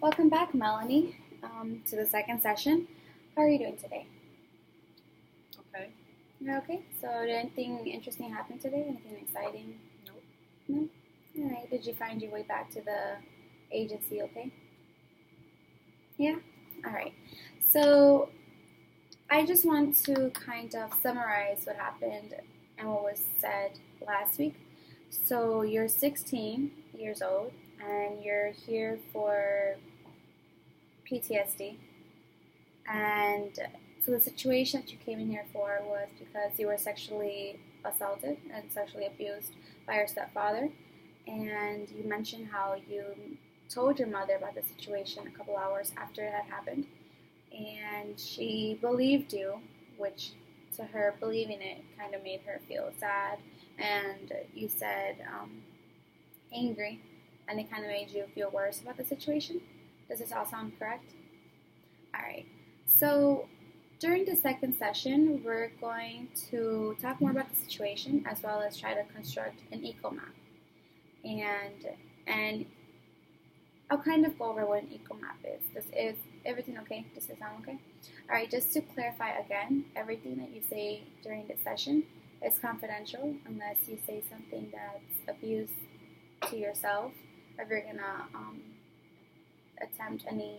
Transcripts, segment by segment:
Welcome back, Melanie, to the second session. How are you doing today? Okay. You're okay? So, did anything interesting happen today? Anything exciting? Nope. No? Alright. Did you find your way back to the agency okay? Yeah? Alright. So, I just want to kind of summarize what happened and what was said last week. So, you're 16 years old and you're here for PTSD. And so the situation that you came in here for was because you were sexually assaulted and sexually abused by your stepfather. And you mentioned how you told your mother about the situation a couple hours after it had happened. And she believed you, which to her, believing it kind of made her feel sad. And you said angry, and it kind of made you feel worse about the situation. Does this all sound correct? Alright, so during the second session, we're going to talk more about the situation as well as try to construct an eco map. And I'll kind of go over what an eco map is. Is everything okay? Does it sound okay? Alright, just to clarify again, everything that you say during this session is confidential unless you say something that's abuse to yourself, or if you're gonna attempt any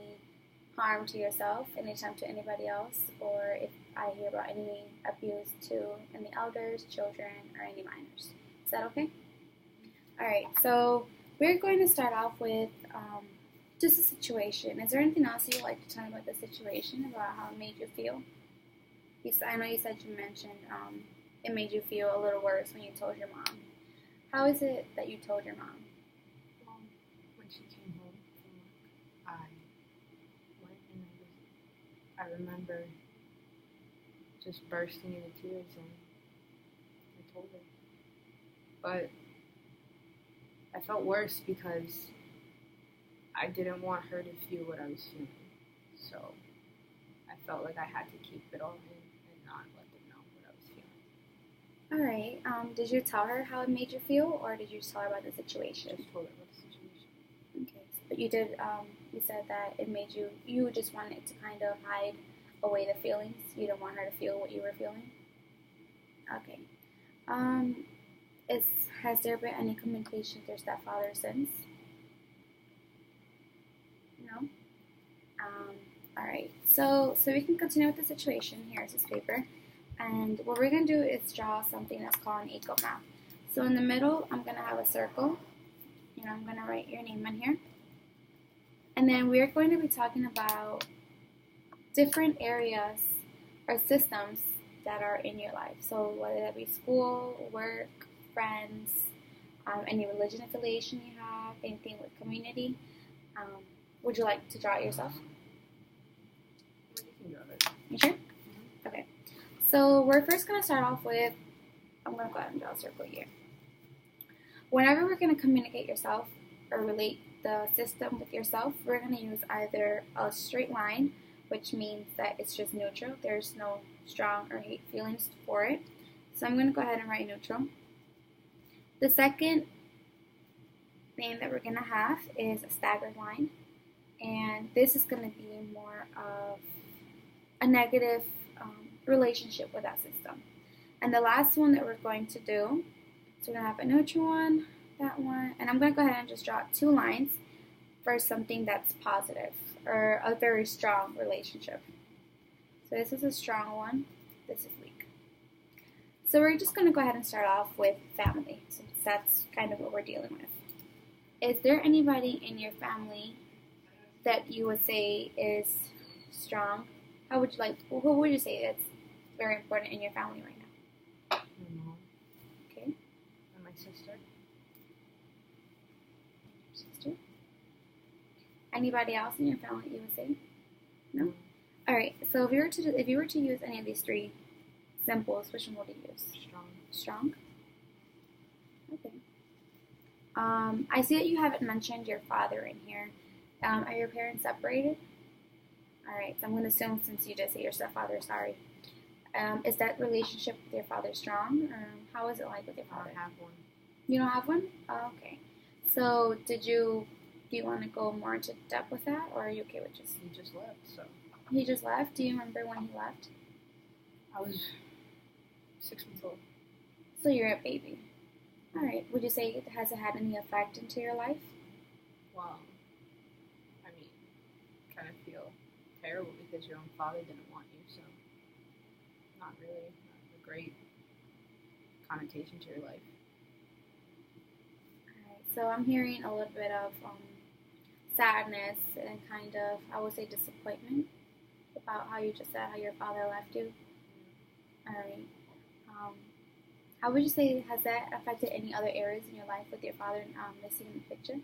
harm to yourself, any attempt to anybody else, or if I hear about any abuse to any elders, children, or any minors. Is that okay? Alright, so we're going to start off with just a situation. Is there anything else you'd like to tell me about the situation, about how it made you feel? I know you said you mentioned it made you feel a little worse when you told your mom. How is it that you told your mom? When she came home from work, I went and I remember just bursting into tears and I told her. But I felt worse because I didn't want her to feel what I was feeling. So I felt like I had to keep it all in and not let them know what I was feeling. Alright, did you tell her how it made you feel, or did you just tell her about the situation? Just told her about the situation. Okay, but you did, you said that it made you just wanted to kind of hide away the feelings. You didn't want her to feel what you were feeling? Okay. Has there been any communication with your stepfather since? No? Alright, so we can continue with the situation. Here's this paper. And what we're going to do is draw something that's called an eco map. So in the middle, I'm going to have a circle. And I'm going to write your name in here. And then we're going to be talking about different areas or systems that are in your life. So whether that be school, work, friends, any religion affiliation you have, anything with community. Would you like to draw it yourself? You can draw it. You sure? Mm-hmm. Okay. So we're first going to start off with, I'm going to go ahead and draw a circle here. Whenever we're going to communicate yourself or relate the system with yourself, we're going to use either a straight line, which means that it's just neutral. There's no strong or hate feelings for it. So I'm going to go ahead and write neutral. The second thing that we're going to have is a staggered line. And this is going to be more of a negative relationship with that system. And the last one that we're going to do, so we're going to have a neutral one, that one, and I'm going to go ahead and just draw 2 lines for something that's positive or a very strong relationship. So this is a strong one, this is weak. So we're just going to go ahead and start off with family, since that's kind of what we're dealing with. Is there anybody in your family that you would say is strong? Who would you say is very important in your family right now? My mom. Okay. And my sister. Sister. Anybody else in your family that you would say? No? Alright, so if you were to use any of these 3 symbols, which one would you use? Strong. Strong? Okay. I see that you haven't mentioned your father in here. Are your parents separated? Alright, so I'm going to assume since you did say your stepfather, sorry. Is that relationship with your father strong? Or how is it like with your father? I have one. You don't have one? Oh, okay. So did you Do you want to go more into depth with that, or are you okay with just? He just left, so. He just left? Do you remember when he left? I was 6 months old. So you're a baby. Alright. Would you say has it had any effect into your life? Well, I mean, kind of feel terrible because your own father didn't want you, so not really not a great connotation to your life. Alright. So I'm hearing a little bit of sadness and kind of, I would say, disappointment about how you just said how your father left you. Alright. How would you say has that affected any other areas in your life with your father missing in the picture?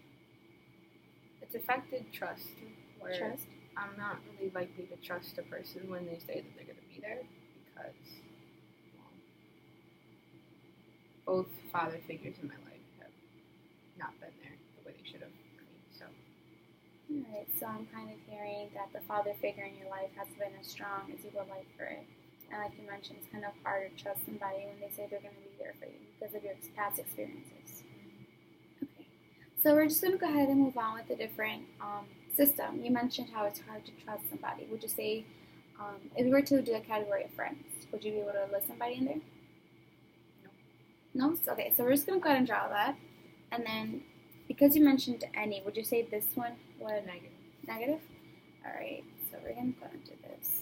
It's affected trust, where Trust? I'm not really likely to trust a person when they say that they're going to be there because, well, both father figures in my life have not been there the way they should have for me, so. Alright, so I'm kind of hearing that the father figure in your life hasn't been as strong as you would like for it. And like you mentioned, it's kind of hard to trust somebody when they say they're going to be there for you because of your past experiences. Okay, so we're just going to go ahead and move on with a different system. You mentioned how it's hard to trust somebody. Would you say, if we were to do a category of friends, would you be able to list somebody in there? No? Okay, so we're just going to go ahead and draw that. And then, because you mentioned any, would you say this one was Negative. Negative? Alright, so we're going to go into this.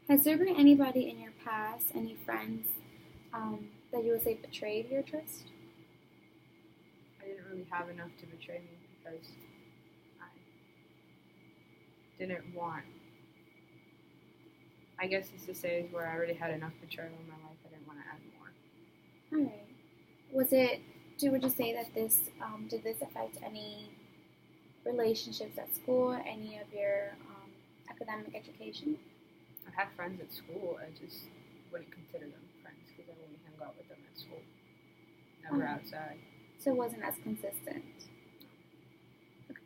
Has there been anybody in your past, any friends, that you would say betrayed your trust? I didn't really have enough to betray me because I didn't want. I guess it's to say is where I already had enough betrayal in my life. I didn't want to add more. Alright. Would you say that this, did this affect any relationships at school, any of your academic education? I had friends at school. I just wouldn't consider them friends because I only hung out with them at school, never outside. So it wasn't as consistent. Okay.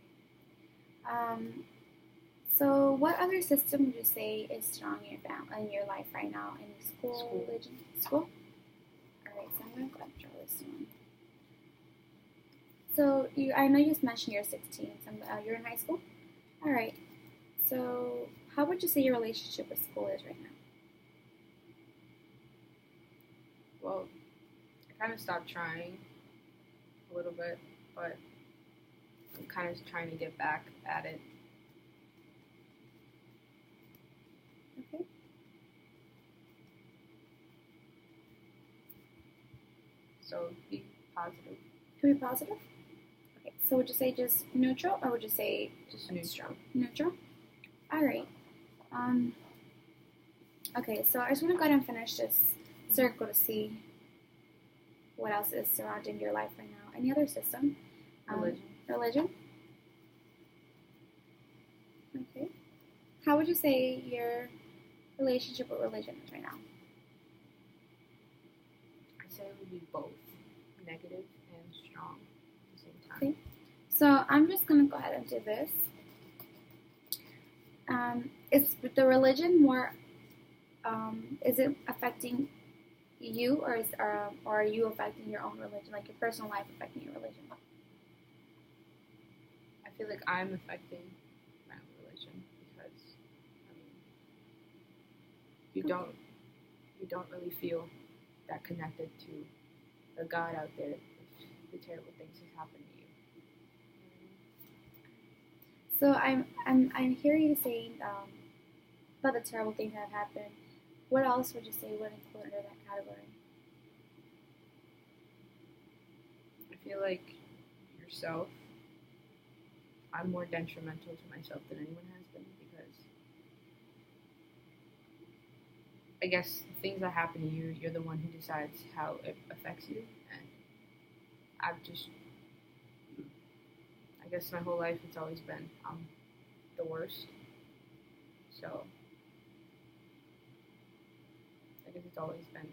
So what other system would you say is strong in your life right now? Any school, religion? School? Alright, so I'm going to go ahead and draw this one. So I know you just mentioned you're 16, so you're in high school? Alright, so how would you say your relationship with school is right now? Well, I kind of stopped trying a little bit, but I'm kind of trying to get back at it. Okay. So be positive. Can we be positive? Okay, so would you say just neutral, or would you say Just neutral? Neutral? Alright. Okay, so I just want to go ahead and finish this circle to see what else is surrounding your life right now. Any other system? Religion? Okay. How would you say your relationship with religion is right now? I'd say it would be both negative and strong at the same time. Okay. So I'm just going to go ahead and do this. Is the religion more, is it affecting you, or are you affecting your own religion, like your personal life affecting your religion? I feel like I'm affecting my own religion because, I mean, you don't really feel that connected to a God out there if the terrible things have happened to you. So I'm hearing you saying about the terrible things that have happened. What else would you say would include under that category? I feel like yourself, I'm more detrimental to myself than anyone has been because I guess the things that happen to you, you're the one who decides how it affects you. And I've just, I guess my whole life it's always been the worst. So I guess it's always been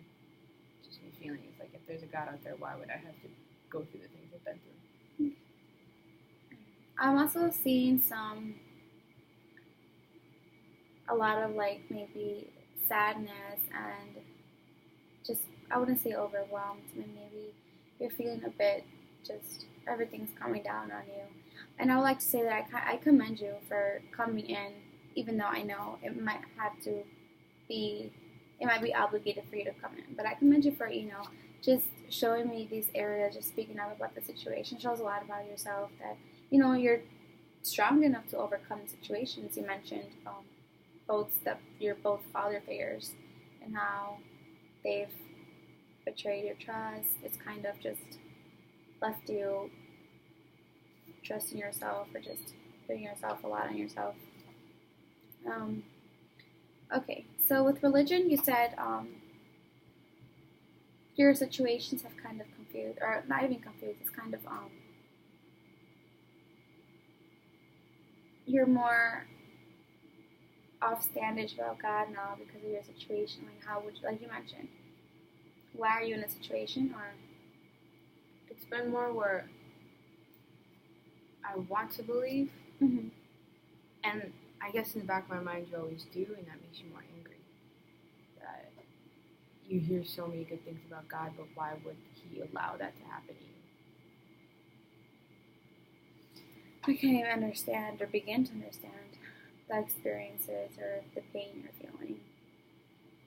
just me feeling it's like if there's a God out there, why would I have to go through the things I've been through? I'm also seeing a lot of like maybe sadness and just, I wouldn't say overwhelmed, but maybe you're feeling a bit just everything's coming down on you. And I would like to say that I commend you for coming in, even though I know it might be obligated for you to come in. But I commend you for, just showing me these areas, just speaking up about the situation. Shows a lot about yourself that, you're strong enough to overcome situations. You mentioned you're both father figures and how they've betrayed your trust. It's kind of just left you trusting yourself or just putting yourself a lot on yourself. Okay, so with religion, you said your situations have kind of confused, or not even confused, it's kind of, you're more offstandish about God now because of your situation. Like, how would you, like you mentioned, why are you in a situation, or? It's been more where I want to believe, Mm-hmm. and I guess in the back of my mind you always do, and that makes you more angry. That you hear so many good things about God, but why would He allow that to happen to you? I can't even understand or begin to understand the experiences or the pain you're feeling.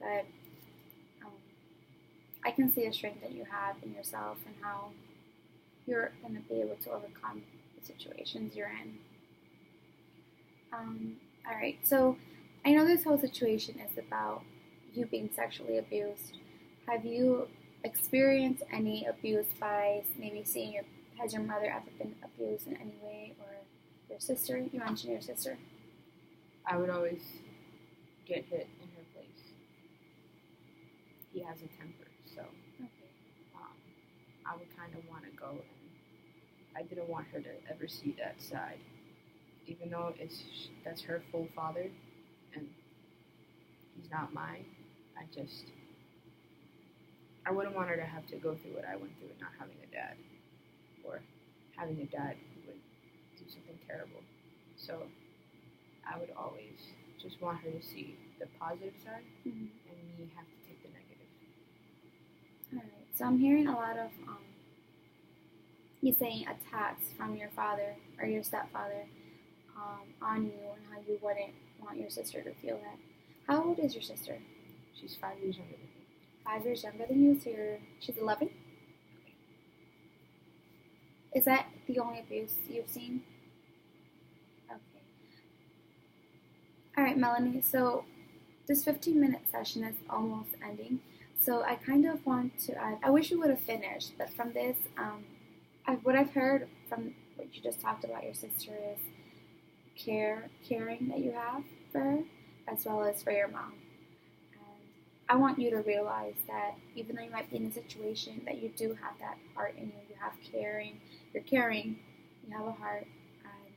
But I can see the strength that you have in yourself and how you're going to be able to overcome the situations you're in. All right, so I know this whole situation is about you being sexually abused. Have you experienced any abuse by maybe has your mother ever been abused in any way, or your sister? You mentioned your sister. I would always get hit in her place. He has a temper, so I would kind of want to go, and I didn't want her to ever see that side. Even though that's her full father, and he's not mine, I wouldn't want her to have to go through what I went through with not having a dad, or having a dad who would do something terrible. So I would always just want her to see the positive side, and me have to take the negative. All right, so I'm hearing a lot of you saying attacks from your father or your stepfather on you, and how you wouldn't want your sister to feel that. How old is your sister? She's 5 years younger than me. 5 years younger than you, so she's 11? Okay. Is that the only abuse you've seen? Okay. Alright, Melanie, so this 15-minute session is almost ending, so I kind of want to add, I wish we would have finished, but from this, what I've heard from what you just talked about your sister is caring that you have for her, as well as for your mom. And I want you to realize that even though you might be in a situation, that you do have that heart in you. You have you're caring, you have a heart, and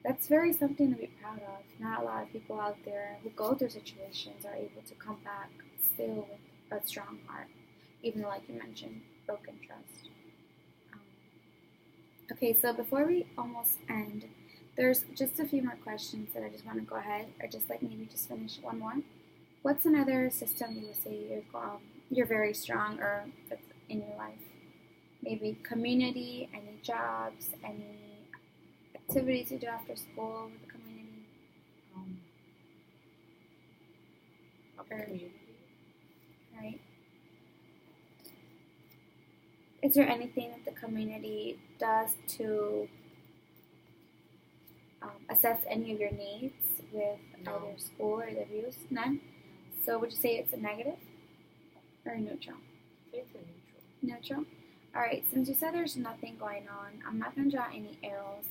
that's very something to be proud of. Not a lot of people out there who go through situations are able to come back still with a strong heart, even though, like you mentioned, broken trust. Okay, so before we almost end, there's just a few more questions that I just want to go ahead, or just maybe just finish one more. What's another system you would say you're very strong or that's in your life? Maybe community, any jobs, any activities you do after school with the community? Community. Right. Is there anything that the community does to assess any of your needs with either school or the abuse? None? So would you say it's a negative or a neutral? It's a neutral. Neutral? Alright, since you said there's nothing going on, I'm not going to draw any arrows.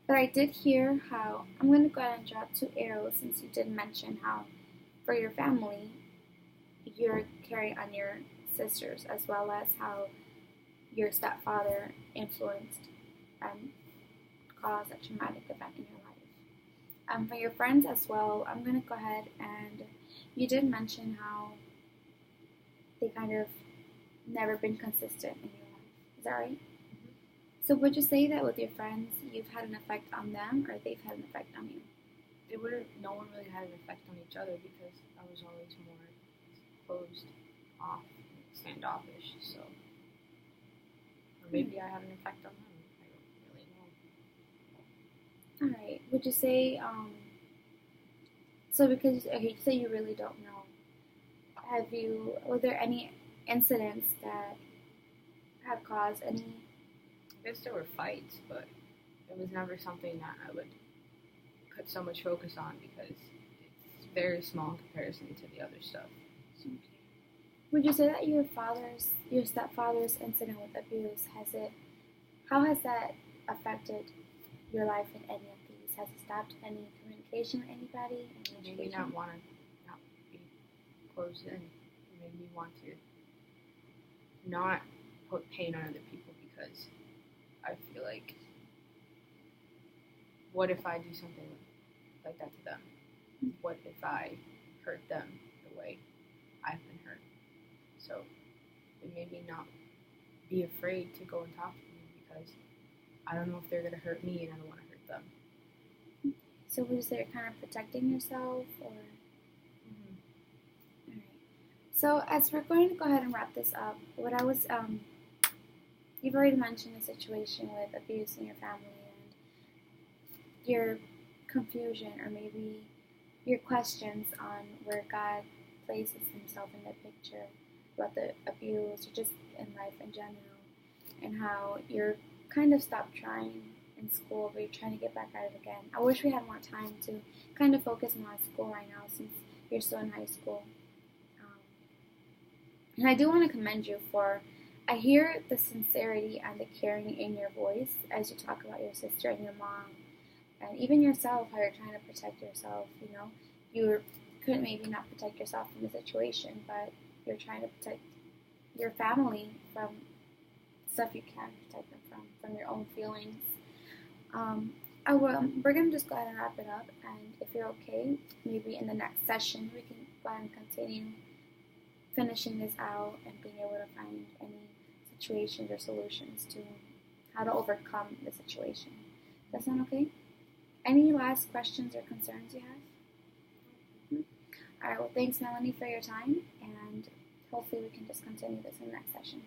But I did hear how, I'm going to go ahead and draw 2 arrows since you did mention how for your family, you're carrying on your sisters, as well as how your stepfather influenced and caused a traumatic event in your life. For your friends as well, I'm going to go ahead and you did mention how they kind of never been consistent in your life. Is that right? Mm-hmm. So would you say that with your friends, you've had an effect on them, or they've had an effect on you? No one really had an effect on each other because I was always more closed off, standoffish, so Or maybe I have an effect on them. I don't really know. Alright. Would you say, so because, okay, you say you really don't know. Were there any incidents that have caused any? I guess there were fights, but it was never something that I would put so much focus on because it's very small in comparison to the other stuff. So. Okay. Would you say that your stepfather's incident with abuse, how has that affected your life in any of these? Has it stopped any communication with anybody? It made me not want to not be closed in. It made me want to not put pain on other people because I feel like, what if I do something like that to them? What if I hurt them the way I've been hurt? So it made me not be afraid to go and talk to them because I don't know if they're going to hurt me and I don't want to hurt them. So would you say you're kind of protecting yourself, or? Mm-hmm. All right. So as we're going to go ahead and wrap this up, you've already mentioned the situation with abuse in your family and your confusion, or maybe your questions on where God places himself in the picture about the abuse, or just in life in general, and how you're kind of stopped trying in school, but you're trying to get back at it again. I wish we had more time to kind of focus on school right now since you're still in high school. And I do want to commend you I hear the sincerity and the caring in your voice as you talk about your sister and your mom, and even yourself, how you're trying to protect yourself. You could maybe not protect yourself from the situation, but you're trying to protect your family from stuff you can't protect them from your own feelings. We're going to just go ahead and wrap it up, and if you're okay, maybe in the next session we can go ahead and continue finishing this out and being able to find any situations or solutions to how to overcome the situation. Does that sound okay? Any last questions or concerns you have? All right, well, thanks, Melanie, for your time, and hopefully we can just continue this in the next session.